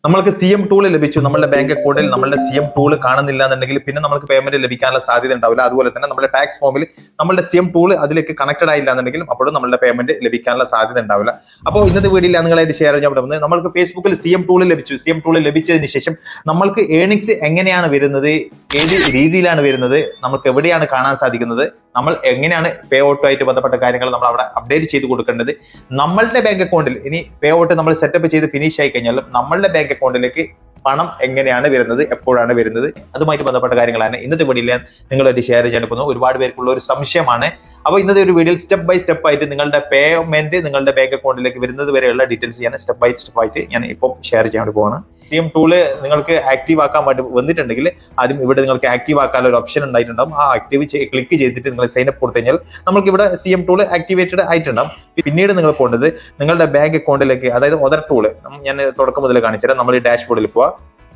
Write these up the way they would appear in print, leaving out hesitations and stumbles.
നമ്മൾക്ക് C M tool ലഭിച്ചു, നമ്മുടെ ബാങ്ക് അക്കൗണ്ടിൽ നമ്മളുടെ സി എം ടൂൾ കാണുന്നില്ല എന്നുണ്ടെങ്കിൽ പിന്നെ നമുക്ക് പേയ്മെന്റ് ലഭിക്കാനുള്ള സാധ്യത ഉണ്ടാവില്ല. അതുപോലെ തന്നെ നമ്മുടെ ടാക്സ് ഫോമിൽ നമ്മുടെ സി എം ടൂൾ അതിലേക്ക് കണക്റ്റഡ് ആയില്ല എന്നുണ്ടെങ്കിലും അപ്പോഴും നമ്മുടെ പേയ്മെന്റ് ലഭിക്കാനുള്ള സാധ്യത ഉണ്ടാവില്ല. അപ്പോൾ ഇന്നത്തെ വീഡിയോയിൽ നിങ്ങളായിട്ട് ഷെയർ ചെയ്യാൻ പറ്റുന്നത് നമ്മൾക്ക് ഫേസ്ബുക്കിൽ സി എം ടൂൾ ലഭിച്ചു. സി എം ടൂൾ ലഭിച്ചതിന് ശേഷം നമ്മൾക്ക് ഏണിങ്സ് എങ്ങനെയാണ് വരുന്നത്, ഏത് രീതിയിലാണ് വരുന്നത്, നമുക്ക് എവിടെയാണ് കാണാൻ സാധിക്കുന്നത്, നമ്മൾ എങ്ങനെയാണ് പേ ഔട്ടുമായിട്ട് ബന്ധപ്പെട്ട കാര്യങ്ങൾ നമ്മൾ അവിടെ അപ്ഡേറ്റ് ചെയ്ത് കൊടുക്കേണ്ടത്, നമ്മളുടെ ബാങ്ക് അക്കൗണ്ടിൽ ഇനി പേ ഔട്ട് നമ്മൾ സെറ്റപ്പ് ചെയ്ത് ഫിനിഷ് ആയി കഴിഞ്ഞാലും നമ്മളുടെ ബാങ്ക് അക്കൗണ്ടിലേക്ക് പണം എങ്ങനെയാണ് വരുന്നത്, എപ്പോഴാണ് വരുന്നത്, അതുമായിട്ട് ബന്ധപ്പെട്ട കാര്യങ്ങളാണ് ഇന്നത്തെ വീഡിയോയിൽ നിങ്ങളായിട്ട് ഷെയർ ചെയ്യാൻ പോകുന്നത്. ഒരുപാട് പേർക്കുള്ള ഒരു സംശയമാണ്. അപ്പോൾ ഇന്നത്തെ ഒരു വീഡിയോയിൽ സ്റ്റെപ്പ് ബൈ സ്റ്റെപ്പ് ആയിട്ട് നിങ്ങളുടെ പേയ്മെന്റ് നിങ്ങളുടെ ബാങ്ക് അക്കൗണ്ടിലേക്ക് വരുന്നത് വരെയുള്ള ഡീറ്റെയിൽസ് ഞാൻ സ്റ്റെപ്പ് ബൈ സ്റ്റെപ്പ് ആയിട്ട് ഞാൻ ഇപ്പോൾ ഷെയർ ചെയ്യാൻ വേണ്ടി പോവാണ്. സി എം ടൂള് നിങ്ങൾക്ക് ആക്റ്റീവ് ആക്കാൻ വേണ്ടി വന്നിട്ടുണ്ടെങ്കിൽ ആദ്യം ഇവിടെ നിങ്ങൾക്ക് ആക്റ്റീവ് ആക്കാനുള്ള ഒരു ഓപ്ഷൻ ഉണ്ടായിട്ടുണ്ടാവും. ആ ആക്റ്റീവ് ക്ലിക്ക് ചെയ്തിട്ട് നിങ്ങൾ സൈൻ അപ്പ് കൊടുത്തു കഴിഞ്ഞാൽ നമുക്ക് ഇവിടെ സി എം ടൂള് ആക്ടിവേറ്റഡ് ആയിട്ടുണ്ടാവും. പിന്നീട് നിങ്ങൾ പോകേണ്ടത് നിങ്ങളുടെ ബാങ്ക് അക്കൗണ്ടിലേക്ക്, അതായത് അതർ ടൂള് ഞാൻ തുടക്കം മുതൽ കാണിച്ചുതരാം. നമ്മൾ ഈ ഡാഷ്ബോർഡിൽ പോവാ.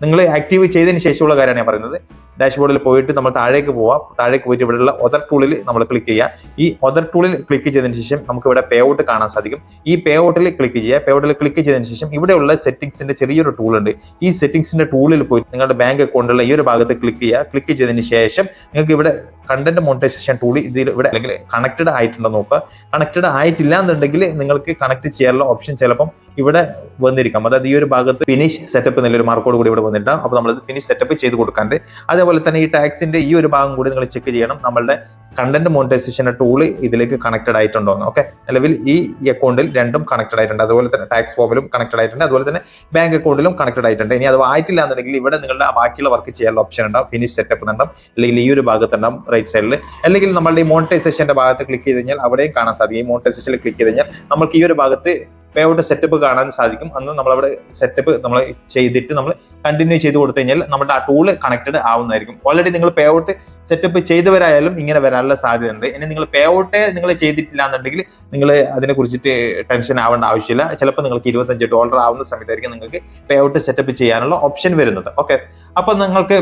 നിങ്ങൾ ആക്റ്റീവ് ചെയ്തതിന് ശേഷമുള്ള കാര്യമാണ് ഞാൻ പറയുന്നത്. ഡാഷ്ബോർഡിൽ പോയിട്ട് നമ്മൾ താഴേക്ക് പോവാം. താഴേക്ക് പോയിട്ട് ഇവിടെയുള്ള ഒതർ ടൂളിൽ നമ്മൾ ക്ലിക്ക് ചെയ്യുക. ഈ ഒതർ ടൂളിൽ ക്ലിക്ക് ചെയ്തതിന് ശേഷം നമുക്ക് ഇവിടെ പേ ഔട്ട് കാണാൻ സാധിക്കും. ഈ പേ ഔട്ടിൽ ക്ലിക്ക് ചെയ്യുക. പേ ഔട്ടിൽ ക്ലിക്ക് ചെയ്തതിന് ശേഷം ഇവിടെയുള്ള സെറ്റിംഗ്സിന്റെ ചെറിയൊരു ടൂൾ ഉണ്ട്. ഈ സെറ്റിംഗ്സിന്റെ ടൂളിൽ പോയിട്ട് നിങ്ങളുടെ ബാങ്ക് അക്കൗണ്ടിലുള്ള ഈ ഒരു ഭാഗത്ത് ക്ലിക്ക് ചെയ്യുക. ക്ലിക്ക് ചെയ്തതിന് ശേഷം നിങ്ങൾക്ക് ഇവിടെ കണ്ടന്റ് മോണിറ്റൈസേഷൻ ടൂൾ ഇതിൽ ഇവിടെ അല്ലെങ്കിൽ കണക്റ്റഡ് ആയിട്ടുണ്ടോ നോക്കുക. കണക്റ്റഡ് ആയിട്ടില്ല എന്നുണ്ടെങ്കിൽ നിങ്ങൾക്ക് കണക്ട് ചെയ്യാനുള്ള ഓപ്ഷൻ ചിലപ്പം ഇവിടെ വന്നിരിക്കാം. അതായത് ഈ ഒരു ഭാഗത്ത് ഫിനിഷ് സെറ്റപ്പ് എന്നുള്ളൊരു മാർക്കോട് കൂടി ഇവിടെ വന്നിട്ടാണ്. അപ്പോൾ നമ്മൾ ഫിനിഷ് സെറ്റപ്പ് ചെയ്ത് കൊടുക്കാണ്ട്. അതേപോലെ തന്നെ ഈ ടാക്സിന്റെ ഈ ഒരു ഭാഗം കൂടി നിങ്ങൾ ചെക്ക് ചെയ്യണം, നമ്മളുടെ കണ്ടന്റ് മോണിറ്റൈസേഷൻ ടൂള് ഇതിലേക്ക് കണക്റ്റഡ് ആയിട്ടുണ്ടോ എന്ന്. ഓക്കെ, നിലവിൽ ഈ അക്കൗണ്ടിൽ രണ്ടും കണക്റ്റഡ് ആയിട്ടുണ്ട്. അതുപോലെ തന്നെ ടാക്സ് ഫോമിലും കണക്റ്റഡ് ആയിട്ടുണ്ട്. അതുപോലെ തന്നെ ബാങ്ക് അക്കൗണ്ടിലും കണക്റ്റഡ് ആയിട്ടുണ്ട്. ഇനി അത് ആയിട്ടില്ല എന്നുണ്ടെങ്കിൽ ഇവിടെ നിങ്ങളുടെ ബാക്കിയുള്ള വർക്ക് ചെയ്യാനുള്ള ഓപ്ഷൻ ഉണ്ടാവും. ഫിനിഷ് സെറ്റപ്പ് ഉണ്ടാവും, അല്ലെങ്കിൽ ഈ ഒരു ഭാഗത്തുണ്ടാവും റൈറ്റ് സൈഡിൽ. അല്ലെങ്കിൽ നമ്മളുടെ ഈ മോണിറ്റൈസേഷന്റെ ഭാഗത്ത് ക്ലിക്ക് ചെയ്ത് കഴിഞ്ഞാൽ അവിടെയും കാണാൻ സാധിക്കും. ഈ മോണിറ്റൈസേഷനിൽ ക്ലിക്ക് ചെയ്ത് കഴിഞ്ഞാൽ നമുക്ക് ഈ ഒരു ഭാഗത്ത് പേ ഔട്ട് സെറ്റപ്പ് കാണാൻ സാധിക്കും. അന്ന് നമ്മളവിടെ സെറ്റപ്പ് നമ്മൾ ചെയ്തിട്ട് നമ്മൾ കണ്ടിന്യൂ ചെയ്ത് കൊടുത്തു കഴിഞ്ഞാൽ നമ്മുടെ ആ ടൂള് കണക്റ്റഡ് ആവുന്നതായിരിക്കും. ഓൾറെഡി നിങ്ങൾ പേ ഔട്ട് സെറ്റപ്പ് ചെയ്തവരായാലും ഇങ്ങനെ വരാനുള്ള സാധ്യത ഉണ്ട്. ഇനി നിങ്ങൾ പേ ഔട്ട് നിങ്ങൾ ചെയ്തിട്ടില്ല എന്നുണ്ടെങ്കിൽ നിങ്ങൾ അതിനെ കുറിച്ചിട്ട് ടെൻഷൻ ആവേണ്ട ആവശ്യമില്ല. ചിലപ്പോൾ നിങ്ങൾക്ക് $25 ആവുന്ന സമയത്തായിരിക്കും നിങ്ങൾക്ക് പേ ഔട്ട് സെറ്റപ്പ് ചെയ്യാനുള്ള ഓപ്ഷൻ വരുന്നത്. ഓക്കെ, അപ്പൊ നിങ്ങൾക്ക്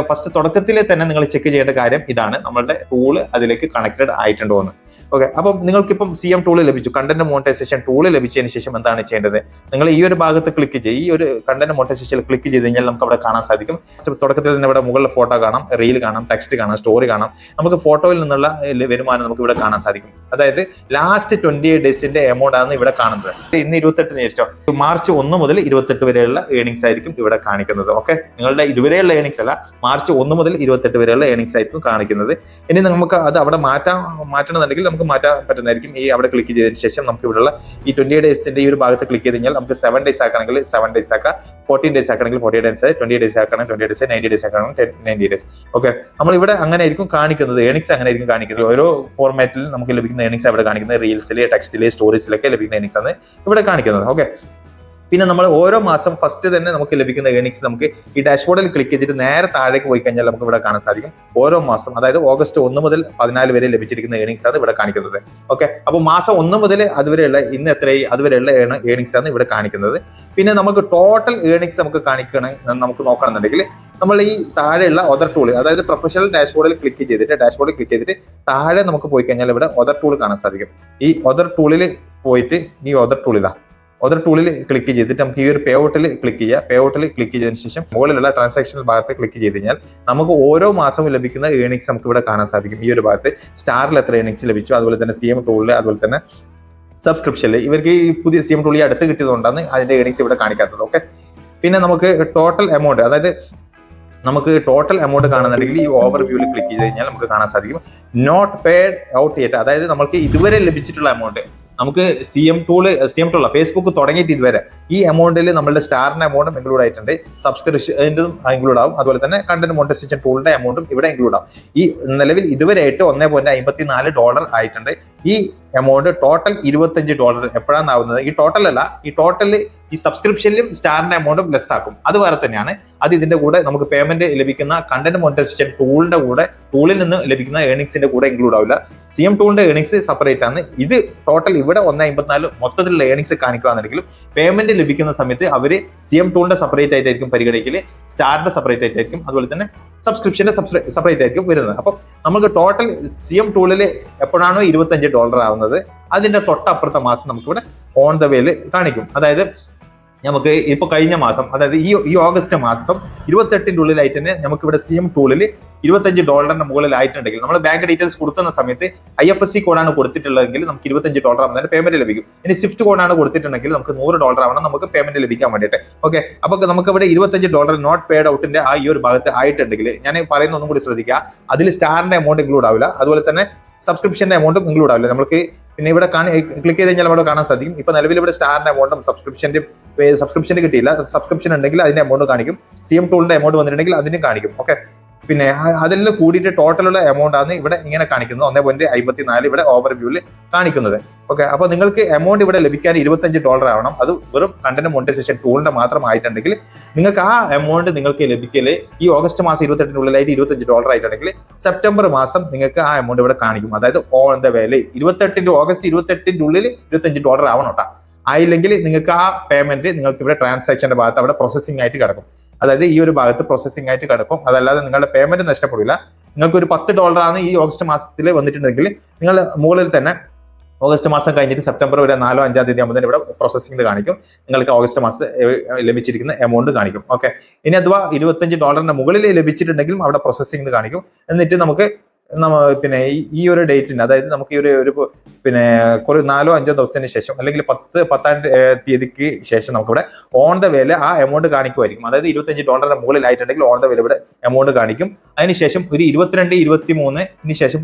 ഫസ്റ്റ് തുടക്കത്തിൽ തന്നെ നിങ്ങൾ ചെക്ക് ചെയ്യേണ്ട കാര്യം ഇതാണ്, നമ്മളുടെ ടൂള് അതിലേക്ക് കണക്റ്റഡ് ആയിട്ടുണ്ടോ എന്ന്. ഓക്കെ, അപ്പം നിങ്ങൾക്കിപ്പം സി എം ടൂള് ലഭിച്ചു, കണ്ടന്റ് മോണിറ്റൈസേഷൻ ടൂള് ലഭിച്ചതിന് ശേഷം എന്താണ് ചെയ്യേണ്ടത്? നിങ്ങൾ ഈ ഒരു ഭാഗത്ത് ക്ലിക്ക് ചെയ്യും. ഈ ഒരു കണ്ടന്റ് മോണിറ്റൈസേഷൻ ക്ലിക്ക് ചെയ്ത് കഴിഞ്ഞാൽ നമുക്ക് അവിടെ കാണാൻ സാധിക്കും. തുടക്കത്തിൽ തന്നെ ഇവിടെ മുകളിൽ ഫോട്ടോ കാണാം, റീൽ കാണാം, ടെക്സ്റ്റ് കാണാം, സ്റ്റോറി കാണാം. നമുക്ക് ഫോട്ടോയിൽ നിന്നുള്ള വരുമാനം നമുക്ക് ഇവിടെ കാണാൻ സാധിക്കും. അതായത് ലാസ്റ്റ് 28 ഡേയ്സിന്റെ എമൗണ്ട് ആണ് ഇവിടെ കാണുന്നത്. ഇന്ന് 28 വെച്ചോ, മാർച്ച് 1 മുതൽ 28 വരെയുള്ള ഏണിങ്സ് ആയിരിക്കും ഇവിടെ കാണിക്കുന്നത്. ഓക്കെ, നിങ്ങളുടെ ഇതുവരെയുള്ള ഏണിങ്സ് അല്ല, മാർച്ച് 1 മുതൽ 28 വരെയുള്ള ഏണിങ്സ് ആയിരിക്കും കാണിക്കുന്നത്. ഇനി നമുക്ക് അത് അവിടെ മാറ്റണമെന്നുണ്ടെങ്കിൽ നമുക്ക് മാറ്റാൻ പറ്റുന്നതായിരിക്കും. ഈ അവിടെ ക്ലിക്ക് ചെയ്തതിന് ശേഷം നമുക്ക് ഇവിടെയുള്ള ഈ 28 ഡേയ്സിന്റെ ഈ ഒരു ഭാഗത്ത് ക്ലിക്ക് ചെയ്ത് കഴിഞ്ഞാൽ നമുക്ക് 7 ഡേയ്സ് ആക്കണമെങ്കിൽ 7 ഡേയ്സ് ആക്കാം, 14 ഡേയ്സ് ആക്കണമെങ്കിൽ 14 ഡേയ്സ്, 20 ഡേയ്സ് ആക്കണം 20 ഡേയ്സ്, 90 ഡേയ്സ് ആക്കണമെങ്കിൽ 90 ഡേയ്സ്. ഓക്കെ, നമ്മൾ ഇവിടെ അങ്ങനെ ആയിരിക്കും കാണിക്കുന്നത്, ഏണിങ്സ് അങ്ങനെ ആയിരിക്കും കാണിക്കുന്നത്. ഓരോ ഫോർമാറ്റിൽ നമുക്ക് ലഭിക്കുന്ന ഏണിങ്സ് അവിടെ കാണിക്കുന്നത്. റീൽസില്, ടെക്സ്റ്റില്, സ്റ്റോറീസിലൊക്കെ ലഭിക്കുന്ന ഏണിങ്സ് ആണ് ഇവിടെ കാണിക്കുന്നത്. ഓക്കെ, പിന്നെ നമ്മൾ ഓരോ മാസം ഫസ്റ്റ് തന്നെ നമുക്ക് ലഭിക്കുന്ന ഏണിങ്സ് നമുക്ക് ഈ ഡാഷ്ബോർഡിൽ ക്ലിക്ക് ചെയ്തിട്ട് നേരെ താഴേക്ക് പോയി കഴിഞ്ഞാൽ നമുക്ക് ഇവിടെ കാണാൻ സാധിക്കും. ഓരോ മാസം, അതായത് ഓഗസ്റ്റ് 1 മുതൽ 14 വരെ ലഭിച്ചിരിക്കുന്ന ഏണിങ്സ് ആണ് ഇവിടെ കാണിക്കുന്നത്. ഓക്കെ, അപ്പോൾ മാസം 1 മുതൽ അതുവരെയുള്ള ഇന്ന് എത്രയായി അതുവരെയുള്ള ഏണിങ്സ് ആണ് ഇവിടെ കാണിക്കുന്നത്. പിന്നെ നമുക്ക് ടോട്ടൽ ഏണിങ്സ് നമുക്ക് നമുക്ക് നോക്കണമെന്നുണ്ടെങ്കിൽ നമ്മൾ ഈ താഴെയുള്ള ഒതർ ടൂൾ, അതായത് പ്രൊഫഷണൽ ഡാഷ്ബോർഡിൽ ക്ലിക്ക് ചെയ്തിട്ട് താഴെ നമുക്ക് പോയി കഴിഞ്ഞാൽ ഇവിടെ ഒതർ ടൂൾ കാണാൻ സാധിക്കും. ഈ ഒതർ ടൂളിൽ പോയിട്ട് ഈ ഒതർ ടൂളിൽ ക്ലിക്ക് ചെയ്തിട്ട് നമുക്ക് ഈ ഒരു പേ ഔട്ടിൽ ക്ലിക്ക് ചെയ്യുക. പേ ഔട്ടിൽ ക്ലിക്ക് ചെയ്തതിനു ശേഷം മുകളിലുള്ള ട്രാൻസാക്ഷൻ ഭാഗത്ത് ക്ലിക്ക് ചെയ്ത് കഴിഞ്ഞാൽ നമുക്ക് ഓരോ മാസവും ലഭിക്കുന്ന ഏണിങ്സ് നമുക്ക് ഇവിടെ കാണാൻ സാധിക്കും. ഈ ഒരു ഭാഗത്ത് സ്റ്റാറിൽ എത്ര ഏണിങ്സ് ലഭിച്ചു, അതുപോലെ തന്നെ സി എം ടൂളിൽ, അതുപോലെ തന്നെ സബ്സ്ക്രിപ്ഷനിൽ. ഇവർക്ക് ഈ പുതിയ സി എം ടൂൾ അടുത്ത് കിട്ടിയതുകൊണ്ടാണ് അതിന്റെ ഏണിങ്സ് ഇവിടെ കാണിക്കാത്തത്. ഓക്കെ, പിന്നെ നമുക്ക് ടോട്ടൽ എമൗണ്ട്, അതായത് നമുക്ക് ടോട്ടൽ എമൗണ്ട് കാണുന്നുണ്ടെങ്കിൽ ഈ ഓവർവ്യൂവിൽ ക്ലിക്ക് ചെയ്ത് കഴിഞ്ഞാൽ നമുക്ക് കാണാൻ സാധിക്കും നോട്ട് പേഡ് ഔട്ട് യെറ്റ്, അതായത് നമുക്ക് ഇതുവരെ ലഭിച്ചിട്ടുള്ള എമൗണ്ട്. നമുക്ക് സി എം ടൂൾ ഫേസ്ബുക്ക് തുടങ്ങിയിട്ട് ഇതുവരെ ഈ എമൗണ്ടിൽ നമ്മളുടെ സ്റ്റാറിന്റെ എമൗണ്ടും ഇൻക്ലൂഡ് ആയിട്ടുണ്ട്, സബ്സ്ക്രിപ്ഷനും ഇൻക്ലൂഡ് ആവും, അതുപോലെ തന്നെ കണ്ടന്റ് മോണിറ്റൈസേഷൻ ടൂളിന്റെ എമൗണ്ടും ഇവിടെ ഇൻക്ലൂഡ് ആവും. ഈ നിലവിൽ ഇതുവരെ ആയിട്ട് $1.54 ആയിട്ടുണ്ട്. ഈ എമൗണ്ട് ടോട്ടൽ $25 എപ്പോഴാണ് ആവുന്നത്? ഈ ടോട്ടൽ അല്ല, ഈ ടോട്ടൽ ഈ സബ്സ്ക്രിപ്ഷനിലും സ്റ്റാറിന്റെ എമൗണ്ടും ലെസ് ആക്കും. അത് വേറെ തന്നെയാണ്. അത് ഇതിന്റെ കൂടെ നമുക്ക് പേയ്മെന്റ് ലഭിക്കുന്ന കണ്ടന്റ് മോണിറ്റൈസേഷൻ ടൂളിന്റെ കൂടെ, ടൂളിൽ നിന്ന് ലഭിക്കുന്ന ഏണിങ്സിന്റെ കൂടെ ഇൻക്ലൂഡ് ആവില്ല. സി എം ടൂളിന്റെ ഏണിങ്സ് സെപ്പറേറ്റ് ആണ്. ഇത് ടോട്ടൽ ഇവിടെ 1.54 മൊത്തത്തിലുള്ള ഏണിങ്സ് കാണിക്കുകയാണെങ്കിലും പേയ്മെന്റ് ലഭിക്കുന്ന സമയത്ത് അവര് സി എം ടൂളിന്റെ സെപ്പറേറ്റ് ആയിട്ടായിരിക്കും പരിഗണിക്കല്, സ്റ്റാറിന്റെ സെപ്പറേറ്റ് ആയിട്ടായിരിക്കും, അതുപോലെ തന്നെ സബ്സ്ക്രിപ്ഷന്റെ സെപ്പറേറ്റ് ആയിരിക്കും വരുന്നത്. അപ്പം നമുക്ക് ടോട്ടൽ സി എം ടൂളിൽ എപ്പോഴാണോ $25 ആവുന്നത് അതിന്റെ തൊട്ടപ്പുറത്തെ മാസം നമുക്കിവിടെ ഓൺ ദ വേയിൽ കാണിക്കും. അതായത് നമുക്ക് ഇപ്പൊ കഴിഞ്ഞ മാസം, അതായത് ഈ ഓഗസ്റ്റ് മാസം 28ന്റെ ഉള്ളിലായിട്ട് തന്നെ നമുക്ക് ഇവിടെ CM ടൂളിൽ $25 മുകളിലായിട്ടുണ്ടെങ്കിൽ നമ്മൾ ബാങ്ക് ഡീറ്റെയിൽസ് കൊടുക്കുന്ന സമയത്ത് IFSC കോഡാണ് കൊടുത്തിട്ടുള്ളതെങ്കിൽ നമുക്ക് $25 ആവുന്നതിന് പേയ്മെന്റ് ലഭിക്കും. ഇനി സ്വിഫ്റ്റ് കോഡാണ് കൊടുത്തിട്ടുണ്ടെങ്കിൽ നമുക്ക് $100 ആവണം നമുക്ക് പേയ്മെന്റ് ലഭിക്കാൻ വേണ്ടിയിട്ട്. ഓക്കെ, അപ്പൊ നമുക്ക് ഇവിടെ $25 നോട്ട് പെയ്ഡ് ഔട്ടിന്റെ ആ ഈ ഒരു ഭാഗത്ത് ആയിട്ടുണ്ടെങ്കിൽ ഞാൻ പറയുന്ന ഒന്നും കൂടി ശ്രദ്ധിക്കുക, അതിൽ സ്റ്റാറിന്റെ എമൗണ്ട് ഇൻക്ലൂഡ് ആവില്ല, അതുപോലെ തന്നെ സബ്സ്ക്രിപ്ഷന്റെ എമൗണ്ടും ഇൻക്ലൂഡ് ആവില്ല. നമുക്ക് പിന്നെ ഇവിടെ ക്ലിക്ക് ചെയ്ത് കഴിഞ്ഞാൽ അവിടെ കാണാൻ സാധിക്കും. ഇപ്പൊ നിലവിൽ ഇവിടെ സ്റ്റാറിന്റെ എമൗണ്ടും സബ്സ്ക്രിപ്ഷന്റെ കിട്ടിയില്ല, സബ്സ്ക്രിപ്ഷൻ ഉണ്ടെങ്കിൽ അതിന്റെ എമൗണ്ട് കാണിക്കും, CM ടൂളിന്റെ എമൗണ്ട് വന്നിട്ടുണ്ടെങ്കിൽ അതിനും കാണിക്കും. ഓക്കെ, പിന്നെ അതിൽ കൂടിയിട്ട് ടോട്ടലുള്ള എമൗണ്ട് ആണ് ഇവിടെ ഇങ്ങനെ കാണിക്കുന്നത്, 1.54 ഇവിടെ ഓവർവ്യൂവിൽ കാണിക്കുന്നത്. ഓക്കെ, അപ്പൊ നിങ്ങൾക്ക് എമൗണ്ട് ഇവിടെ ലഭിക്കാൻ $25 ആവണം. അത് വെറും കണ്ടന്റ് മോണിറ്റൈസേഷൻ ടൂളിന്റെ മാത്രമായിട്ടുണ്ടെങ്കിൽ നിങ്ങൾക്ക് ആ എമൗണ്ട് നിങ്ങൾക്ക് ലഭിക്കല് ഈ ഓഗസ്റ്റ് മാസം 28ന്റെ ഉള്ളിലായിട്ട് $25 ആയിട്ടുണ്ടെങ്കിൽ സെപ്റ്റംബർ മാസം നിങ്ങൾക്ക് ആ എമൗണ്ട് ഇവിടെ കാണിക്കും. അതായത് ഓൺ ദ വേല ഓഗസ്റ്റ് 28ന്റെ ഉള്ളിൽ $25 ആവണം കേട്ടോ. ആയില്ലെങ്കിൽ നിങ്ങൾക്ക് ആ പേയ്മെന്റ് നിങ്ങൾക്ക് ഇവിടെ ട്രാൻസാക്ഷന്റെ ഭാഗത്ത് അവിടെ പ്രോസസിംഗ് ആയിട്ട് കിടക്കും. അതായത് ഈ ഒരു ഭാഗത്ത് പ്രോസസിംഗ് ആയിട്ട് കിടക്കും. അതല്ലാതെ നിങ്ങളുടെ പേയ്മെന്റ് നഷ്ടപ്പെടില്ല. നിങ്ങൾക്ക് ഒരു $10 ആണ് ഈ ഓഗസ്റ്റ് മാസത്തിൽ വന്നിട്ടുണ്ടെങ്കിൽ നിങ്ങൾ മുകളിൽ തന്നെ ഓഗസ്റ്റ് മാസം കഴിഞ്ഞിട്ട് സെപ്റ്റംബർ ഒരു 4 or 5 തീയതി ആകുമ്പോൾ ഇവിടെ പ്രോസസിംഗ് കാണിക്കും, നിങ്ങൾക്ക് ഓഗസ്റ്റ് മാസം ലഭിച്ചിരിക്കുന്ന എമൗണ്ട് കാണിക്കും. ഓക്കെ, ഇനി അഥവാ $25 മുകളിൽ ലഭിച്ചിട്ടുണ്ടെങ്കിലും അവിടെ പ്രോസസിംഗ് കാണിക്കും. എന്നിട്ട് നമുക്ക് പിന്നെ ഈ ഒരു ഡേറ്റിന്, അതായത് നമുക്ക് ഈ ഒരു പിന്നെ 4 or 5 ദിവസത്തിന് ശേഷം അല്ലെങ്കിൽ 10-10 തീയതിക്ക് ശേഷം നമുക്കിവിടെ ഓൺ ദ വേല ആ എമൗണ്ട് കാണിക്കുമായിരിക്കും. അതായത് $25 മുകളിലായിട്ടുണ്ടെങ്കിൽ ഓൺ ദ വേല ഇവിടെ എമൗണ്ട് കാണിക്കും. അതിനുശേഷം ഒരു 22-23 ശേഷം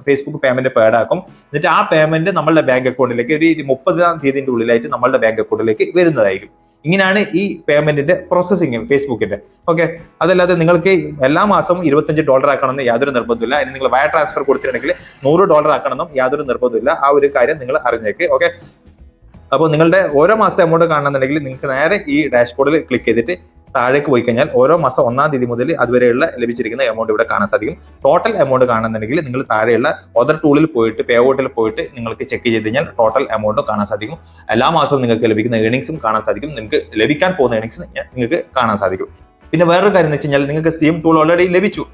ഫേസ്ബുക്ക് പേയ്മെന്റ് പേഡ് ആക്കും. എന്നിട്ട് ആ പേയ്മെന്റ് നമ്മളുടെ ബാങ്ക് അക്കൗണ്ടിലേക്ക് ഒരു 30-ാം തീയതിന്റെ ഉള്ളിലായിട്ട് നമ്മളുടെ ബാങ്ക് അക്കൗണ്ടിലേക്ക് വരുന്നതായിരിക്കും. ഇങ്ങനെയാണ് ഈ പേയ്മെന്റിന്റെ പ്രോസസ്സിംഗ് ഫേസ്ബുക്കിന്റെ. ഓക്കെ, അതല്ലാതെ നിങ്ങൾക്ക് എല്ലാ മാസവും $25 ആക്കണമെന്ന് യാതൊരു നിർബന്ധമില്ല. ഇനി നിങ്ങൾ വയർ ട്രാൻസ്ഫർ കൊടുത്തിട്ടുണ്ടെങ്കിൽ $100 ആക്കണമെന്നും യാതൊരു നിർബന്ധമില്ല. ആ ഒരു കാര്യം നിങ്ങൾ അറിഞ്ഞേക്ക്. ഓക്കെ, അപ്പോൾ നിങ്ങളുടെ ഓരോ മാസത്തെ എമൗണ്ട് കാണണമെന്നുണ്ടെങ്കിൽ നിങ്ങൾക്ക് നേരെ ഈ ഡാഷ്ബോർഡിൽ ക്ലിക്ക് ചെയ്തിട്ട് താഴേക്ക് പോയി കഴിഞ്ഞാൽ ഓരോ മാസം 1-ാം തീയതി മുതൽ അതുവരെയുള്ള ലഭിച്ചിരിക്കുന്ന എമൗണ്ട് ഇവിടെ കാണാൻ സാധിക്കും. ടോട്ടൽ എമൗണ്ട് കാണുന്നുണ്ടെങ്കിൽ നിങ്ങൾ താഴെയുള്ള അതർ ടൂളിൽ പോയിട്ട് പേ ഔട്ടിൽ പോയിട്ട് നിങ്ങൾക്ക് ചെക്ക് ചെയ്ത് കഴിഞ്ഞാൽ ടോട്ടൽ എമൗണ്ടും കാണാൻ സാധിക്കും. എല്ലാ മാസവും നിങ്ങൾക്ക് ലഭിക്കുന്ന ഏർണിംഗ്സും കാണാൻ സാധിക്കും. നിങ്ങൾക്ക് ലഭിക്കാൻ പോകുന്ന ഏർണിംഗ്സ് നിങ്ങൾക്ക് കാണാൻ സാധിക്കും. പിന്നെ വേറൊരു കാര്യം എന്ന് വെച്ച് കഴിഞ്ഞാൽ നിങ്ങൾക്ക് CM ടൂൾ ഓൾറെഡി ലഭിച്ചു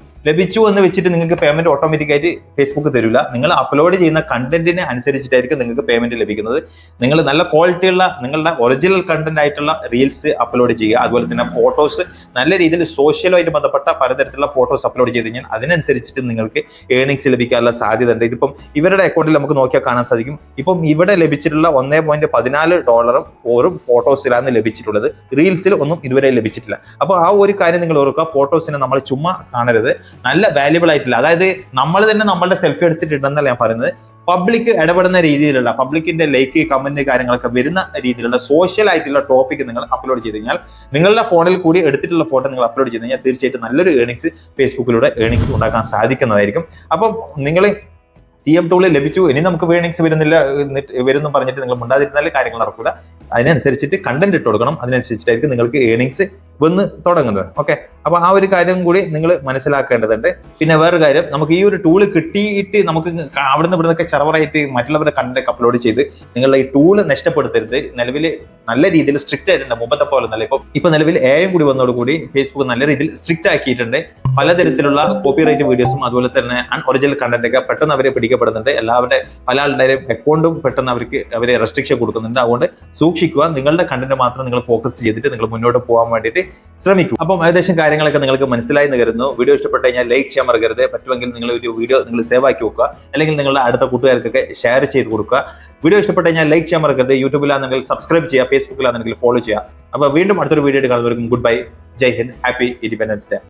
എന്ന് വെച്ചിട്ട് നിങ്ങൾക്ക് പേയ്മെന്റ് ഓട്ടോമാറ്റിക് ആയിട്ട് ഫേസ്ബുക്ക് തരില്ല. നിങ്ങൾ അപ്ലോഡ് ചെയ്യുന്ന കണ്ടന്റിനെ അനുസരിച്ചിട്ടായിരിക്കും നിങ്ങൾക്ക് പേയ്മെന്റ് ലഭിക്കുന്നത്. നിങ്ങൾ നല്ല ക്വാളിറ്റിയുള്ള നിങ്ങളുടെ ഒറിജിനൽ കണ്ടന്റ് ആയിട്ടുള്ള റീൽസ് അപ്ലോഡ് ചെയ്യുക, അതുപോലെ തന്നെ ഫോട്ടോസ് നല്ല രീതിയിൽ സോഷ്യലുമായിട്ട് ബന്ധപ്പെട്ട പലതരത്തിലുള്ള ഫോട്ടോസ് അപ്ലോഡ് ചെയ്ത് കഴിഞ്ഞാൽ അതിനനുസരിച്ചിട്ട് നിങ്ങൾക്ക് ഏർണിംഗ്സ് ലഭിക്കാനുള്ള സാധ്യത ഉണ്ട്. ഇതിപ്പം ഇവരുടെ അക്കൗണ്ടിൽ നമുക്ക് നോക്കിയാൽ കാണാൻ സാധിക്കും. ഇപ്പം ഇവിടെ ലഭിച്ചിട്ടുള്ള $1.14 ഫോറും ഫോട്ടോസിലാണ് ലഭിച്ചിട്ടുള്ളത്. റീൽസിൽ ഒന്നും ഇതുവരെ ലഭിച്ചിട്ടില്ല. അപ്പോൾ ആ ഒരു കാര്യം നിങ്ങൾ ഓർക്കുക, ഫോട്ടോസിനെ നമ്മൾ ചുമ്മാ കാണരുത്, നല്ല വാല്യുബിൾ ആയിട്ടില്ല. അതായത് നമ്മൾ തന്നെ നമ്മളുടെ സെൽഫി എടുത്തിട്ടുണ്ടെന്നല്ല ഞാൻ പറയുന്നത്, പബ്ലിക് ഇടപെടുന്ന രീതിയിലുള്ള പബ്ലിക്കിന്റെ ലൈക്ക് കമന്റ് കാര്യങ്ങളൊക്കെ വരുന്ന രീതിയിലുള്ള സോഷ്യൽ ആയിട്ടുള്ള ടോപ്പിക് നിങ്ങൾ അപ്ലോഡ് ചെയ്ത് കഴിഞ്ഞാൽ, നിങ്ങളുടെ ഫോണിൽ കൂടി എടുത്തിട്ടുള്ള ഫോട്ടോ നിങ്ങൾ അപ്ലോഡ് ചെയ്ത് കഴിഞ്ഞാൽ തീർച്ചയായിട്ടും നല്ലൊരു ഏർണിംഗ്സ് ഫേസ്ബുക്കിലൂടെ ഏർണിംഗ്സ് ഉണ്ടാക്കാൻ സാധിക്കുന്നതായിരിക്കും. അപ്പം നിങ്ങൾ CM ടൂളിൽ ലഭിച്ചു, ഇനി നമുക്ക് ഏർണിംഗ്സ് വരുന്നു പറഞ്ഞിട്ട് നിങ്ങൾ മുണ്ടാതിരുന്നാൽ കാര്യങ്ങൾ നടക്കില്ല. അതിനനുസരിച്ചിട്ട് കണ്ടന്റ് ഇട്ട് കൊടുക്കണം, അതിനനുസരിച്ചിട്ടായിരിക്കും നിങ്ങൾക്ക് ഏർണിംഗ്സ് വന്ന് തുടങ്ങുന്നത്. ഓക്കെ, അപ്പൊ ആ ഒരു കാര്യം കൂടി നിങ്ങൾ മനസ്സിലാക്കേണ്ടതുണ്ട്. പിന്നെ വേറൊരു കാര്യം, നമുക്ക് ഈ ഒരു ടൂള് കിട്ടിയിട്ട് നമുക്ക് അവിടുന്ന് ഇവിടുന്നൊക്കെ ചെറവറായിട്ട് മറ്റുള്ളവരുടെ കണ്ടന്റ് അപ്ലോഡ് ചെയ്ത് നിങ്ങളുടെ ഈ ടൂള് നഷ്ടപ്പെടുത്തരുത്. നിലവിൽ നല്ല രീതിയിൽ സ്ട്രിക്റ്റ് ആയിട്ടുണ്ട്, മുമ്പത്തെ പോലെ നല്ല ഇപ്പൊ നിലവിൽ AI കൂടി വന്നതോടുകൂടി ഫേസ്ബുക്ക് നല്ല രീതിയിൽ സ്ട്രിക്റ്റ് ആക്കിയിട്ടുണ്ട്. പലതരത്തിലുള്ള കോപ്പിറൈറ്റ് വീഡിയോസും അതുപോലെ തന്നെ അൺഒറിജിനൽ കണ്ടന്റ് ഒക്കെ പെട്ടെന്ന് അവരെ പിടിക്കപ്പെടുന്നുണ്ട്. പല ആളുടെയും അക്കൗണ്ടും പെട്ടെന്ന് അവരെ റെസ്ട്രിക്ഷൻ കൊടുക്കുന്നുണ്ട്. അതുകൊണ്ട് സൂക്ഷിക്കുക, നിങ്ങളുടെ കണ്ടന്റ് മാത്രം നിങ്ങൾ ഫോക്കസ് ചെയ്തിട്ട് നിങ്ങൾ മുന്നോട്ട് പോകാൻ വേണ്ടിയിട്ട് ശ്രമിക്കും. അപ്പം ഏകദേശം കാര്യങ്ങളൊക്കെ നിങ്ങൾക്ക് മനസ്സിലായി എന്ന് കരുതുന്നു. വീഡിയോ ഇഷ്ടപ്പെട്ട് കഴിഞ്ഞാൽ ലൈക്ക് ചെയ്യാൻ മറക്കരുത്. പറ്റുമെങ്കിൽ നിങ്ങൾ ഒരു വീഡിയോ നിങ്ങൾ സേവ് ആക്കി വെക്കുക, അല്ലെങ്കിൽ നിങ്ങളുടെ അടുത്ത കൂട്ടുകാർക്കൊക്കെ ഷെയർ ചെയ്ത് കൊടുക്കുക. വീഡിയോ ഇഷ്ടപ്പെട്ട് കഴിഞ്ഞാൽ ലൈക്ക് ചെയ്യാൻ മറക്കരുത്. യൂട്യൂബിലാണെങ്കിൽ സബ്സ്ക്രൈബ് ചെയ്യുക, ഫേസ്ബുക്കിലാണെങ്കിൽ ഫോളോ ചെയ്യുക. അപ്പോൾ വീണ്ടും അടുത്തൊരു വീഡിയോ കാണുന്നവർക്കും ഗുഡ് ബൈ, ജയ് ഹിന്ദ്, ഹാപ്പി ഇൻഡിപെൻഡൻസ് ഡേ.